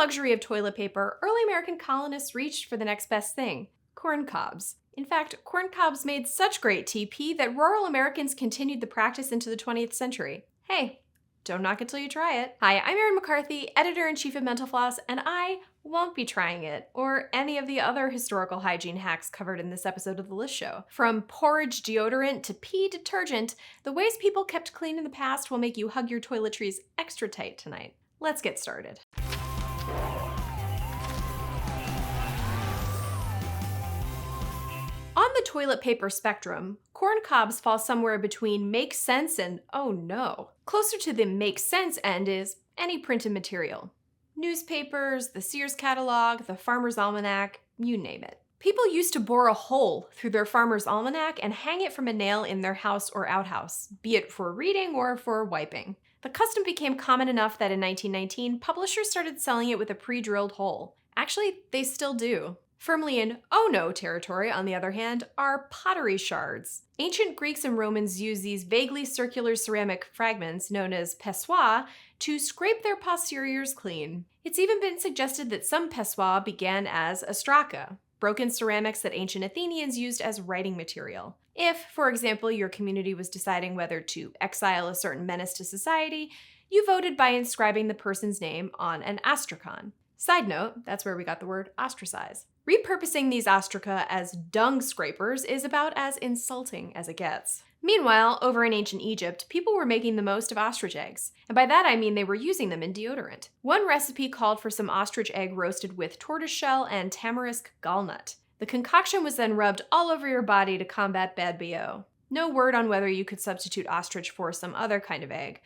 luxury of toilet paper, early American colonists reached for the next best thing: corn cobs. In fact, corn cobs made such great TP that rural Americans continued the practice into the 20th century. Hey, don't knock it till you try it. Hi, I'm Erin McCarthy, editor-in-chief of Mental Floss, and I won't be trying it, or any of the other historical hygiene hacks covered in this episode of the List Show. From porridge deodorant to pee detergent, the ways people kept clean in the past will make you hug your toiletries extra tight tonight. Let's get started. On the toilet paper spectrum, corn cobs fall somewhere between make sense and oh no. Closer to the make sense end is any printed material. Newspapers, the Sears catalog, the Farmer's Almanac, you name it. People used to bore a hole through their Farmer's Almanac and hang it from a nail in their house or outhouse, be it for reading or for wiping. The custom became common enough that in 1919, publishers started selling it with a pre-drilled hole. Actually, they still do. Firmly in oh-no territory, on the other hand, are pottery shards. Ancient Greeks and Romans used these vaguely circular ceramic fragments, known as pessoa, to scrape their posteriors clean. It's even been suggested that some pessoa began as ostraca, broken ceramics that ancient Athenians used as writing material. If, for example, your community was deciding whether to exile a certain menace to society, you voted by inscribing the person's name on an ostracon. Side note, that's where we got the word ostracize. Repurposing these ostraca as dung scrapers is about as insulting as it gets. Meanwhile, over in ancient Egypt, people were making the most of ostrich eggs, and by that I mean they were using them in deodorant. One recipe called for some ostrich egg roasted with tortoiseshell and tamarisk gallnut. The concoction was then rubbed all over your body to combat bad BO. No word on whether you could substitute ostrich for some other kind of egg.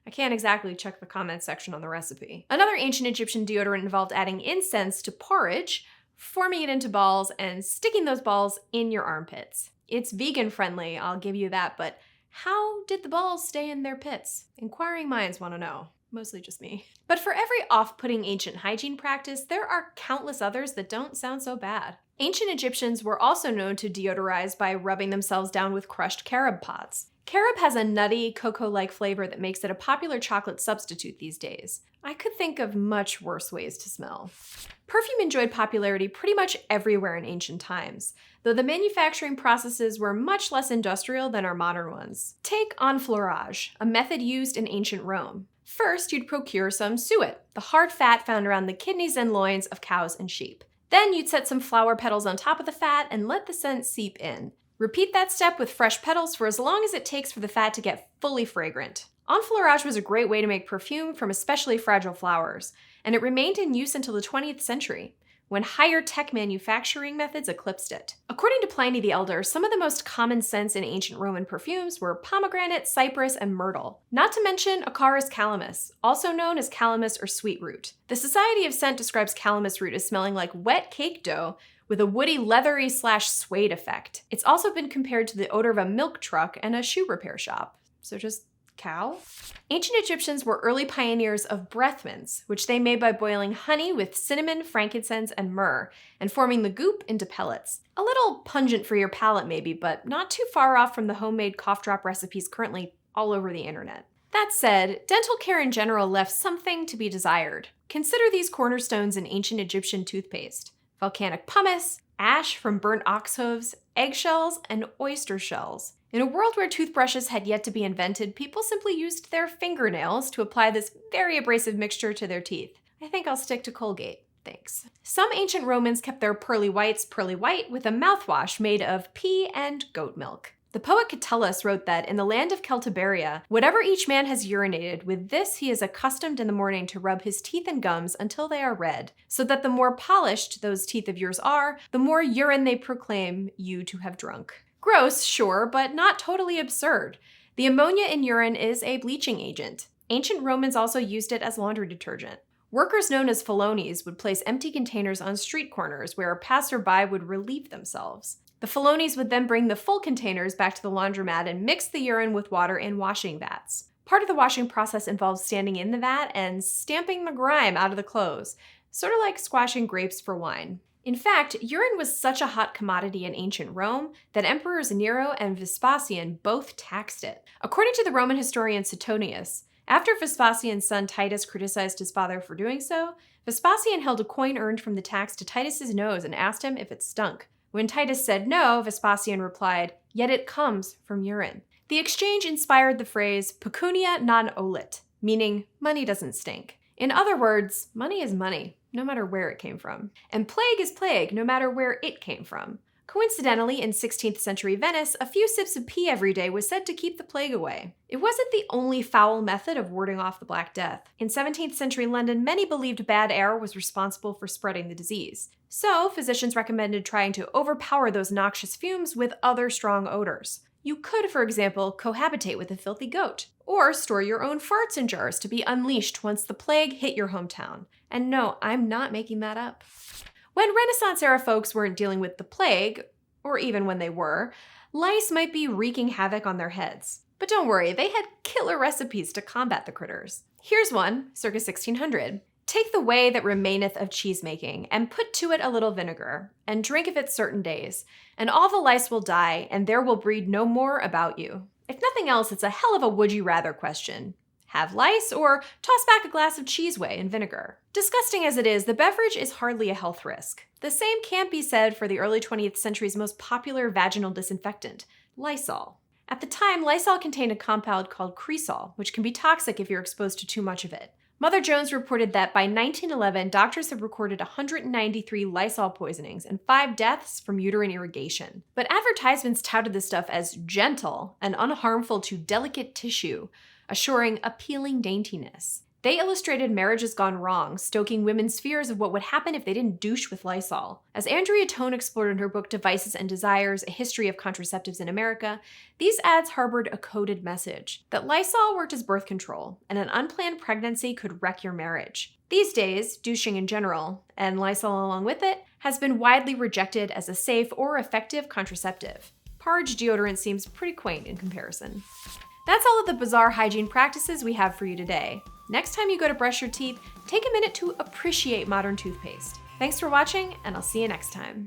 I can't exactly check the comments section on the recipe. Another ancient Egyptian deodorant involved adding incense to porridge, forming it into balls, and sticking those balls in your armpits. It's vegan friendly, I'll give you that, but how did the balls stay in their pits? Inquiring minds want to know. Mostly just me. But for every off-putting ancient hygiene practice, there are countless others that don't sound so bad. Ancient Egyptians were also known to deodorize by rubbing themselves down with crushed carob pods. Carob has a nutty, cocoa-like flavor that makes it a popular chocolate substitute these days. I could think of much worse ways to smell. Perfume enjoyed popularity pretty much everywhere in ancient times, though the manufacturing processes were much less industrial than our modern ones. Take enfleurage, a method used in ancient Rome. First, you'd procure some suet, the hard fat found around the kidneys and loins of cows and sheep. Then you'd set some flower petals on top of the fat and let the scent seep in. Repeat that step with fresh petals for as long as it takes for the fat to get fully fragrant. Enfleurage was a great way to make perfume from especially fragile flowers, and it remained in use until the 20th century, when higher-tech manufacturing methods eclipsed it. According to Pliny the Elder, some of the most common scents in ancient Roman perfumes were pomegranate, cypress, and myrtle. Not to mention Acarus calamus, also known as calamus or sweet root. The Society of Scent describes calamus root as smelling like wet cake dough with a woody, leathery / suede effect. It's also been compared to the odor of a milk truck and a shoe repair shop. So just cow? Ancient Egyptians were early pioneers of breath mints, which they made by boiling honey with cinnamon, frankincense, and myrrh, and forming the goop into pellets. A little pungent for your palate maybe, but not too far off from the homemade cough drop recipes currently all over the internet. That said, dental care in general left something to be desired. Consider these cornerstones in ancient Egyptian toothpaste: volcanic pumice, ash from burnt ox hooves, eggshells, and oyster shells. In a world where toothbrushes had yet to be invented, people simply used their fingernails to apply this very abrasive mixture to their teeth. I think I'll stick to Colgate, thanks. Some ancient Romans kept their pearly whites pearly white with a mouthwash made of pea and goat milk. The poet Catullus wrote that in the land of Celtiberia, whatever each man has urinated, with this he is accustomed in the morning to rub his teeth and gums until they are red, so that the more polished those teeth of yours are, the more urine they proclaim you to have drunk. Gross, sure, but not totally absurd. The ammonia in urine is a bleaching agent. Ancient Romans also used it as laundry detergent. Workers known as felonies would place empty containers on street corners where a passerby would relieve themselves. The felonies would then bring the full containers back to the laundromat and mix the urine with water in washing vats. Part of the washing process involves standing in the vat and stamping the grime out of the clothes, sort of like squashing grapes for wine. In fact, urine was such a hot commodity in ancient Rome that Emperors Nero and Vespasian both taxed it. According to the Roman historian Suetonius, After Vespasian's son Titus criticized his father for doing so, Vespasian held a coin earned from the tax to Titus's nose and asked him if it stunk. When Titus said no, Vespasian replied, "Yet it comes from urine." The exchange inspired the phrase pecunia non olet, meaning money doesn't stink. In other words, money is money, no matter where it came from. And plague is plague, no matter where it came from. Coincidentally, in 16th century Venice, a few sips of pee every day was said to keep the plague away. It wasn't the only foul method of warding off the Black Death. In 17th century London, many believed bad air was responsible for spreading the disease. So, physicians recommended trying to overpower those noxious fumes with other strong odors. You could, for example, cohabitate with a filthy goat, or store your own farts in jars to be unleashed once the plague hit your hometown. And no, I'm not making that up. When Renaissance-era folks weren't dealing with the plague, or even when they were, lice might be wreaking havoc on their heads. But don't worry, they had killer recipes to combat the critters. Here's one, circa 1600. Take the whey that remaineth of cheese-making, and put to it a little vinegar, and drink of it certain days, and all the lice will die, and there will breed no more about you. If nothing else, it's a hell of a would-you-rather question. Have lice, or toss back a glass of cheese whey and vinegar? Disgusting as it is, the beverage is hardly a health risk. The same can't be said for the early 20th century's most popular vaginal disinfectant, Lysol. At the time, Lysol contained a compound called cresol, which can be toxic if you're exposed to too much of it. Mother Jones reported that by 1911, doctors have recorded 193 Lysol poisonings and 5 deaths from uterine irrigation. But advertisements touted this stuff as gentle and unharmful to delicate tissue, assuring appealing daintiness. They illustrated marriages gone wrong, stoking women's fears of what would happen if they didn't douche with Lysol. As Andrea Tone explored in her book Devices and Desires, A History of Contraceptives in America, these ads harbored a coded message that Lysol worked as birth control, and an unplanned pregnancy could wreck your marriage. These days, douching in general, and Lysol along with it, has been widely rejected as a safe or effective contraceptive. Porridge deodorant seems pretty quaint in comparison. That's all of the bizarre hygiene practices we have for you today. Next time you go to brush your teeth, take a minute to appreciate modern toothpaste. Thanks for watching, and I'll see you next time.